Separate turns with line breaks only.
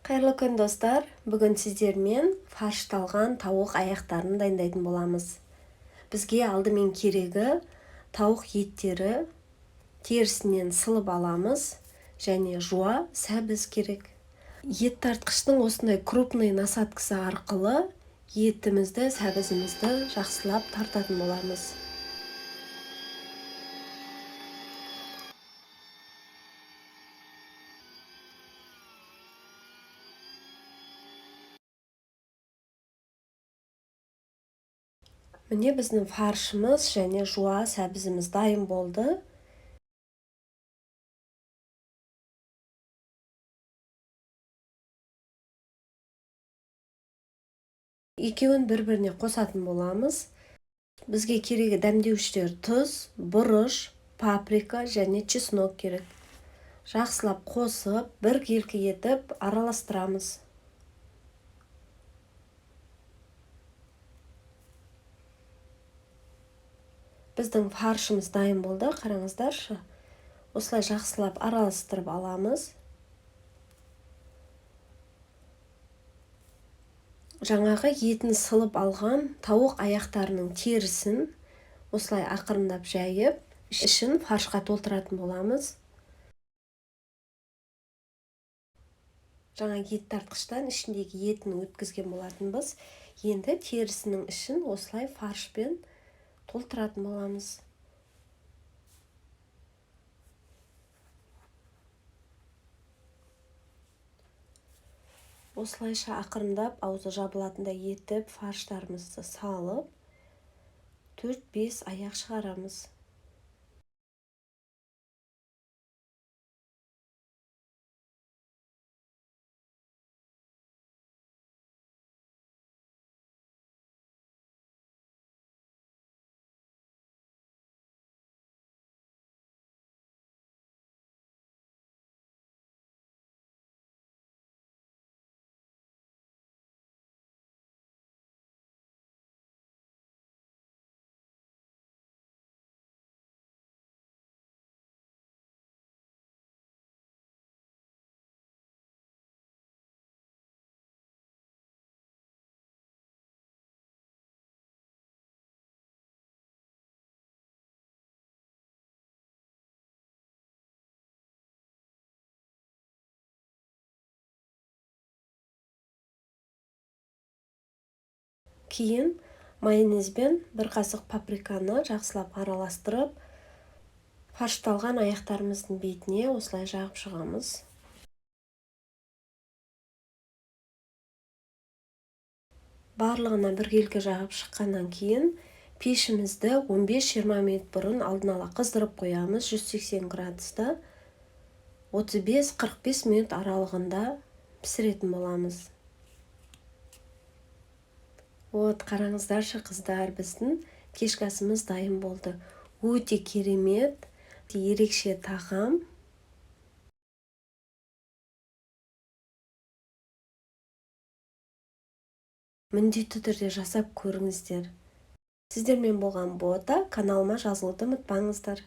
Қайырлы күн достар, бүгін сіздермен фаршталған тауық аяқтарын дайындайтын боламыз. Бізге алдымен керегі тауық еттері терісінен сылып аламыз және жуа сәбіз керек. Ет тартқыштың осындай крупный насадкасы арқылы етімізді, сәбізімізді жақсылап тартатын боламыз. Міне біздің фаршымыз және жуа сәбізіміз дайын болды. Екеуін бір-біріне қосатын боламыз. Бізге керегі дәмдеуіштер тұз, бұрыш, паприка және чеснок керек. Жақсылап қосып, біркелкі етіп араластырамыз. Біздің фаршымыз дайын болды, қараңыздаршы. Осылай жақсылап араластырып аламыз. Жаңағы етін сылып алған тауық аяқтарының терісін осылай ақырындап жайып, ішін фаршқа толтыратын боламыз. Жаңа ет тартқыштан ішіндегі етін өткізген болатынбыз. Енді терісінің ішін осылай фаршпен толтыратын боламыз. Осылайша ақырындап аузы жабылатындай етіп фарштарымызды салып, 4-5 аяқ шығарамыз. Кейін майонезбен бір қасық паприканы жақсылап араластырып, фаршталған аяқтарымыздың бетіне осылай жағып шығамыз. Барлығына біркелкі жағып шыққаннан кейін пешімізді 15-20 минут бұрын алдын ала қыздырып қоямыз. 180 градуста 35-45 минут аралығында пісіретін боламыз. Қараңыздаршы қыздар, біздің кешкі асымыз дайын болды. Өте керемет, ерекше тағам. Міндетті түрде жасап көріңіздер. Сіздермен болған Бота, каналыма жазылуды ұмытпаңыздар.